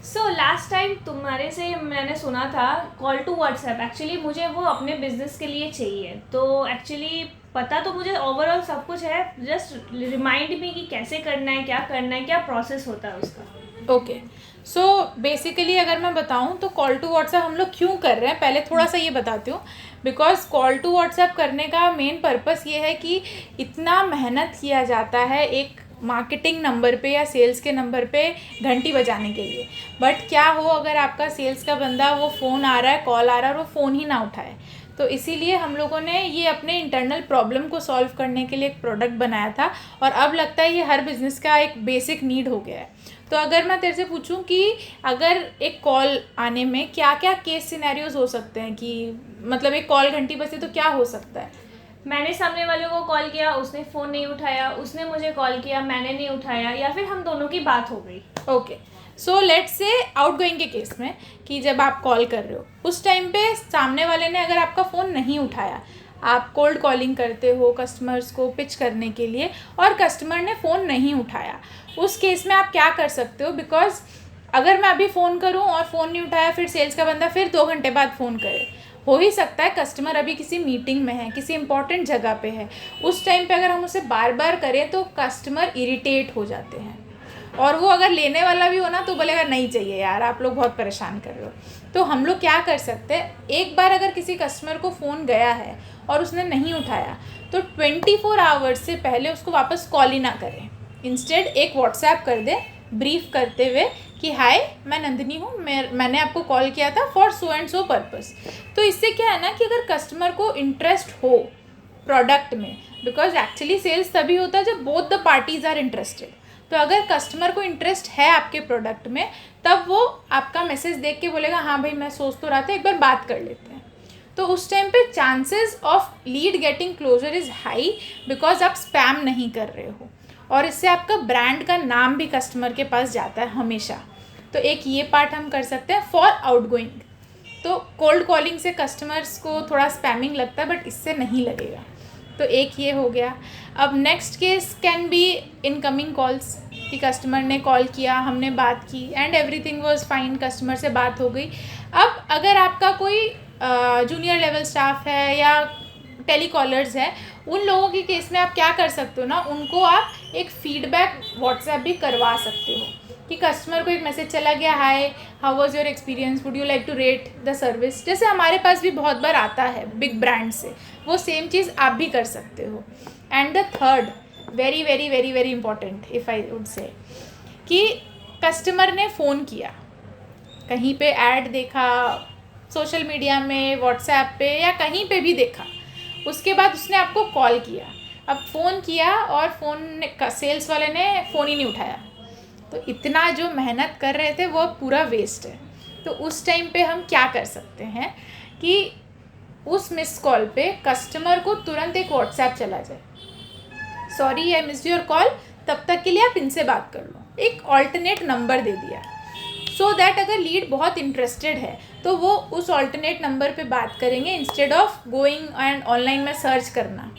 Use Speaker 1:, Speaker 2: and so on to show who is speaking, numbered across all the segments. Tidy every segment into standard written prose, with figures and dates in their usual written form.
Speaker 1: So last time तुम्हारे से मैंने सुना था कॉल टू व्हाट्सएप, एक्चुअली मुझे वो अपने बिजनेस के लिए चाहिए। तो एक्चुअली पता तो मुझे ओवरऑल सब कुछ है, जस्ट रिमाइंड मी कि कैसे करना है, क्या प्रोसेस होता है उसका।
Speaker 2: ओके, सो बेसिकली अगर मैं बताऊं तो कॉल टू व्हाट्सएप हम लोग क्यों कर रहे हैं, पहले थोड़ा सा ये बताती हूँ। बिकॉज कॉल टू व्हाट्सएप करने का मेन पर्पस ये है कि इतना मेहनत किया जाता है एक मार्केटिंग नंबर पे या सेल्स के नंबर पे घंटी बजाने के लिए, बट क्या हो अगर आपका सेल्स का बंदा वो फ़ोन आ रहा है, कॉल आ रहा है और वो फ़ोन ही ना उठाए। तो इसीलिए हम लोगों ने ये अपने इंटरनल प्रॉब्लम को सॉल्व करने के लिए एक प्रोडक्ट बनाया था, और अब लगता है ये हर बिज़नेस का एक बेसिक नीड हो गया है। तो अगर मैं तेरे से पूछूं कि अगर एक कॉल आने में क्या क्या केस सिनेरियोज हो सकते हैं, कि मतलब एक कॉल घंटी बजे तो क्या हो सकता है।
Speaker 1: मैंने सामने वाले को कॉल किया, उसने फ़ोन नहीं उठाया, उसने मुझे कॉल किया, मैंने नहीं उठाया, या फिर हम दोनों की बात हो गई।
Speaker 2: Okay, so let's say outgoing के केस में कि जब आप कॉल कर रहे हो उस टाइम पे सामने वाले ने अगर आपका फ़ोन नहीं उठाया, आप कोल्ड कॉलिंग करते हो कस्टमर्स को पिच करने के लिए और कस्टमर ने फ़ोन नहीं उठाया, उस केस में आप क्या कर सकते हो। बिकॉज अगर मैं अभी फ़ोन करूं और फ़ोन नहीं उठाया, फिर सेल्स का बंदा फिर 2 घंटे बाद फ़ोन करे, हो ही सकता है कस्टमर अभी किसी मीटिंग में है, किसी इंपॉर्टेंट जगह पे है। उस टाइम पे अगर हम उसे बार बार करें तो कस्टमर इरिटेट हो जाते हैं, और वो अगर लेने वाला भी हो ना तो बोलेगा नहीं चाहिए यार, आप लोग बहुत परेशान कर रहे हो। तो हम लोग क्या कर सकते हैं, एक बार अगर किसी कस्टमर को फ़ोन गया है और उसने नहीं उठाया तो 24 आवर्स से पहले उसको वापस कॉल ही ना करें। इंस्टेड एक व्हाट्सएप कर दे ब्रीफ करते हुए कि हाय मैं नंदिनी हूँ, मैंने आपको कॉल किया था for so and so purpose. तो इससे क्या है ना कि अगर कस्टमर को इंटरेस्ट हो प्रोडक्ट में, बिकॉज एक्चुअली सेल्स तभी होता है जब both the parties are interested. तो अगर कस्टमर को इंटरेस्ट है आपके प्रोडक्ट में, तब वो आपका मैसेज देख के बोलेगा हाँ भाई मैं सोच तो रहा था, एक बार बात कर लेते हैं। तो उस टाइम पे chances of lead getting closure is high, because आप स्पैम नहीं कर रहे हो, और इससे आपका ब्रांड का नाम भी कस्टमर के पास जाता है हमेशा। तो एक ये पार्ट हम कर सकते हैं फॉर आउटगोइंग। तो कोल्ड कॉलिंग से कस्टमर्स को थोड़ा स्पैमिंग लगता है, बट इससे नहीं लगेगा। तो एक ये हो गया। अब next case can be incoming calls, कि कस्टमर ने कॉल किया, हमने बात की and everything was fine, customer से बात हो गई। अब अगर आपका कोई जूनियर लेवल स्टाफ है या टेलीकॉलर्स है, उन लोगों के केस में आप क्या कर सकते हो ना, उनको आप एक फीडबैक व्हाट्सएप भी करवा सकते हो कि कस्टमर को एक मैसेज चला गया, hi how was your experience, would you like to rate the service, जैसे हमारे पास भी बहुत बार आता है बिग ब्रांड से, वो सेम चीज़ आप भी कर सकते हो। And the third very very very very important if I would say, कि कस्टमर ने फ़ोन किया, कहीं पे ऐड देखा सोशल मीडिया में, व्हाट्सएप पे या कहीं पे भी देखा, उसके बाद उसने आपको कॉल किया। अब फ़ोन किया और फ़ोन सेल्स वाले ने फ़ोन ही नहीं उठाया, तो इतना जो मेहनत कर रहे थे वो पूरा वेस्ट है। तो उस टाइम पे हम क्या कर सकते हैं कि उस मिस कॉल पे कस्टमर को तुरंत एक व्हाट्सएप चला जाए, sorry I missed your call, तब तक के लिए आप इनसे बात कर लो, एक ऑल्टरनेट नंबर दे दिया, सो दैट अगर लीड बहुत इंटरेस्टेड है तो वो उस ऑल्टरनेट नंबर पे बात करेंगे, instead of going and online में सर्च करना,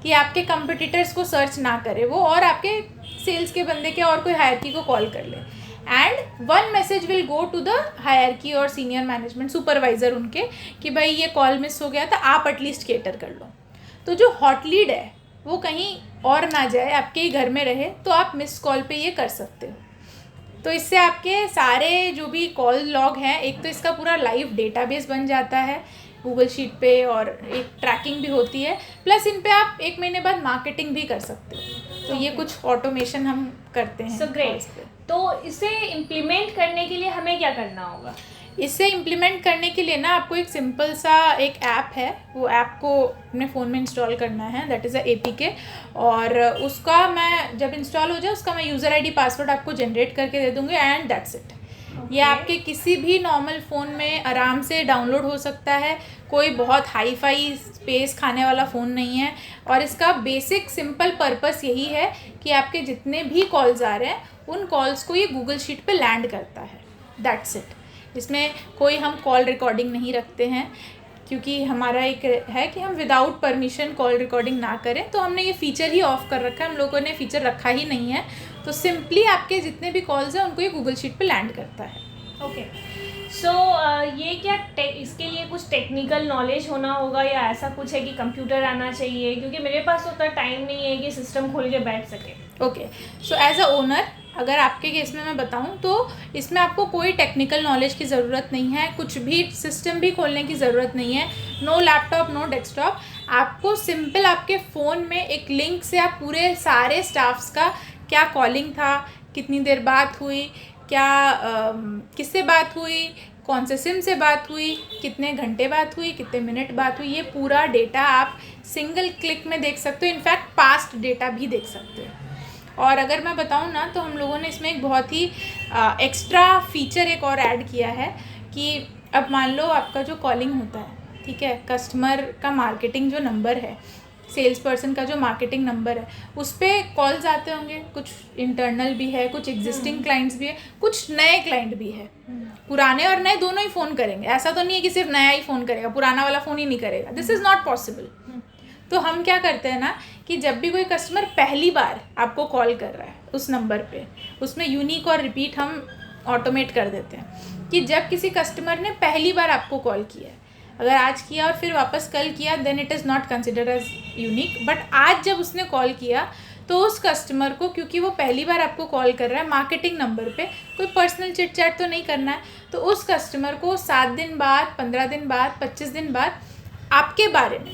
Speaker 2: कि आपके कंपटीटर्स को सर्च ना करे वो, और आपके सेल्स के बंदे के और कोई हायरकी को कॉल कर ले। And one message will go to the hierarchy और सीनियर मैनेजमेंट सुपरवाइज़र उनके, कि भाई ये कॉल मिस हो गया था, आप एटलीस्ट केटर कर लो। तो जो हॉट लीड है वो कहीं और ना जाए, आपके ही घर में रहे, तो आप मिस कॉल पे ये कर सकते हो। तो इससे आपके सारे जो भी कॉल लॉग हैं, एक तो इसका पूरा लाइव डेटाबेस बन जाता है गूगल शीट पे, और एक ट्रैकिंग भी होती है, प्लस इन पे आप 1 महीने बाद मार्केटिंग भी कर सकते हो। तो ये कुछ ऑटोमेशन हम करते हैं।
Speaker 1: So great. तो इसे इम्प्लीमेंट करने के लिए हमें क्या करना होगा?
Speaker 2: इसे इम्प्लीमेंट करने के लिए ना आपको एक सिंपल सा एक ऐप है, वो ऐप को अपने फ़ोन में इंस्टॉल करना है, दैट इज़ अ APK। और उसका मैं जब इंस्टॉल हो जाए उसका मैं यूज़र ID पासवर्ड आपको जनरेट करके दे दूँगी, एंड दैट्स इट। ये आपके किसी भी नॉर्मल फ़ोन में आराम से डाउनलोड हो सकता है, कोई बहुत हाई फाई स्पेस खाने वाला फ़ोन नहीं है, और इसका बेसिक सिंपल पर्पस यही है कि आपके जितने भी कॉल्स आ रहे हैं उन कॉल्स को ये गूगल शीट पे लैंड करता है, दैट्स इट। इसमें कोई हम कॉल रिकॉर्डिंग नहीं रखते हैं, क्योंकि हमारा एक है कि हम विदाउट परमिशन कॉल रिकॉर्डिंग ना करें, तो हमने ये फ़ीचर ही ऑफ कर रखा है, हम लोगों ने फ़ीचर रखा ही नहीं है। तो सिंपली आपके जितने भी कॉल्स हैं उनको ये गूगल शीट पे लैंड करता है।
Speaker 1: ये क्या इसके लिए कुछ टेक्निकल नॉलेज होना होगा या ऐसा कुछ है कि कंप्यूटर आना चाहिए, क्योंकि मेरे पास उतना टाइम नहीं है कि सिस्टम खोल के बैठ सके।
Speaker 2: Okay, so as a owner अगर आपके केस में मैं बताऊं तो इसमें आपको कोई टेक्निकल नॉलेज की ज़रूरत नहीं है, कुछ भी सिस्टम भी खोलने की ज़रूरत नहीं है, नो लैपटॉप नो डेस्कटॉप। आपको सिंपल आपके फ़ोन में एक लिंक से आप पूरे सारे स्टाफ्स का क्या कॉलिंग था, कितनी देर बात हुई, क्या किससे बात हुई, कौन से सिम से बात हुई, कितने घंटे बात हुई, कितने मिनट बात हुई, ये पूरा डेटा आप सिंगल क्लिक में देख सकते हो। इनफैक्ट पास्ट डेटा भी देख सकते हो। और अगर मैं बताऊं ना तो हम लोगों ने इसमें एक बहुत ही एक्स्ट्रा फीचर एक और ऐड किया है कि अब मान लो आपका जो कॉलिंग होता है, ठीक है, कस्टमर का मार्केटिंग जो नंबर है, सेल्स पर्सन का जो मार्केटिंग नंबर है, उस पर कॉल्स आते होंगे, कुछ इंटरनल भी है, कुछ एग्जिस्टिंग क्लाइंट्स भी है, कुछ नए क्लाइंट भी है। पुराने और नए दोनों ही फ़ोन करेंगे, ऐसा तो नहीं है कि सिर्फ नया ही फ़ोन करेगा, पुराना वाला फ़ोन ही नहीं करेगा, दिस इज़ नॉट पॉसिबल। तो हम क्या करते हैं ना कि जब भी कोई कस्टमर पहली बार आपको कॉल कर रहा है उस नंबर पे, उसमें यूनिक और रिपीट हम ऑटोमेट कर देते हैं कि जब किसी कस्टमर ने पहली बार आपको कॉल किया है, अगर आज किया और फिर वापस कल किया, then it is not considered as unique. But आज जब उसने कॉल किया तो उस कस्टमर को, क्योंकि वो पहली बार आपको कॉल कर रहा है मार्केटिंग नंबर पे, कोई पर्सनल चिट चैट तो नहीं करना है, तो उस कस्टमर को 7 दिन बाद, 15 दिन बाद, 25 दिन बाद आपके बारे में,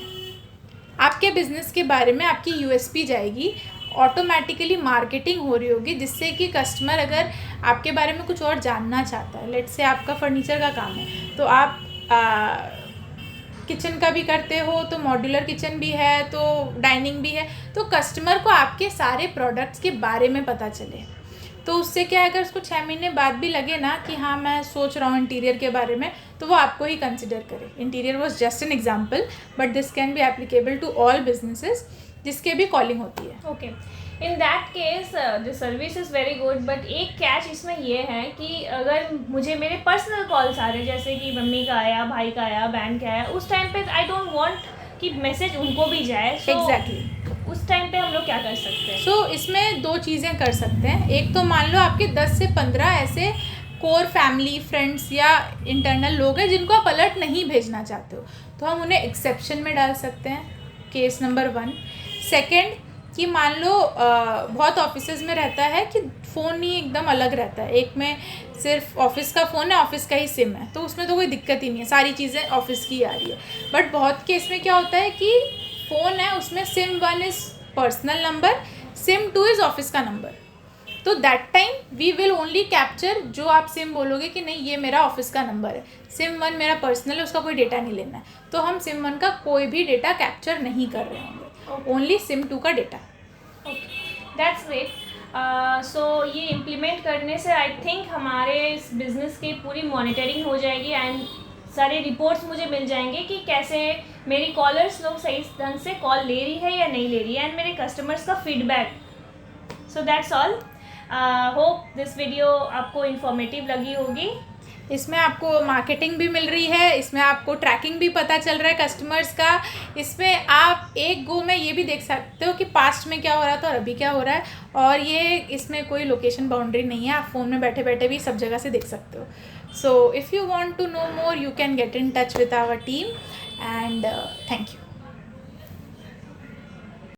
Speaker 2: आपके बिज़नेस के बारे में आपकी यूएसपी जाएगी, ऑटोमेटिकली मार्केटिंग हो रही होगी, जिससे कि कस्टमर अगर आपके बारे में कुछ और जानना चाहता है, लेट्स से आपका फर्नीचर का काम है तो आप किचन का भी करते हो, तो मॉड्यूलर किचन भी है, तो डाइनिंग भी है, तो कस्टमर को आपके सारे प्रोडक्ट्स के बारे में पता चले। तो उससे क्या है, अगर उसको 6 महीने बाद भी लगे ना कि हाँ मैं सोच रहा हूँ इंटीरियर के बारे में, तो वो आपको ही कंसिडर करे। Interior was just an example, but this can be applicable to all businesses जिसके भी कॉलिंग होती है।
Speaker 1: Okay, in that case the service is very good, but एक कैच इसमें ये है कि अगर मुझे मेरे पर्सनल कॉल्स आ रहे, जैसे कि मम्मी का आया, भाई का आया, बहन का आया, उस टाइम पे आई डोंट वांट कि मैसेज उनको भी जाए।
Speaker 2: एग्जैक्टली,
Speaker 1: उस टाइम पे हम लोग क्या कर सकते हैं?
Speaker 2: सो इसमें 2 चीज़ें कर सकते हैं। एक तो मान लो आपके 10 से 15 ऐसे कोर फैमिली फ्रेंड्स या इंटरनल लोग हैं जिनको आप अलर्ट नहीं भेजना चाहते हो, तो हम उन्हें एक्सेप्शन में डाल सकते हैं, केस नंबर 1। सेकेंड कि मान लो बहुत ऑफिसेज में रहता है कि फ़ोन ही एकदम अलग रहता है, एक में सिर्फ ऑफिस का फ़ोन है, ऑफिस का ही सिम है, तो उसमें तो कोई दिक्कत ही नहीं है, सारी चीज़ें ऑफिस की आ रही है। बट बहुत केस में क्या होता है कि फ़ोन है, उसमें sim 1 is personal number, sim 2 is office का नंबर, तो that time we will only capture जो आप सिम बोलोगे कि नहीं ये मेरा ऑफिस का नंबर है, सिम 1 मेरा पर्सनल है, उसका कोई डेटा नहीं लेना है, तो हम सिम 1 का कोई भी डेटा कैप्चर नहीं कर रहे होंगे, ओनली सिम 2 का data.
Speaker 1: Okay, that's great. So ये इम्प्लीमेंट करने से आई थिंक हमारे इस बिज़नेस की पूरी मॉनिटरिंग हो जाएगी एंड सारे रिपोर्ट्स मुझे मिल जाएंगे कि कैसे मेरी कॉलर्स लोग सही ढंग से कॉल ले रही है या नहीं ले रही है, एंड मेरे कस्टमर्स का feedback. So that's all. Hope this video आपको इन्फॉर्मेटिव लगी होगी।
Speaker 2: इसमें आपको मार्केटिंग भी मिल रही है, इसमें आपको ट्रैकिंग भी पता चल रहा है कस्टमर्स का, इसमें आप एक गो में ये भी देख सकते हो कि पास्ट में क्या हो रहा था और अभी क्या हो रहा है, और ये इसमें कोई लोकेशन बाउंड्री नहीं है, आप फ़ोन में बैठे बैठे भी सब जगह से देख सकते हो। So if you want to know more you can get in touch with our team and thank you.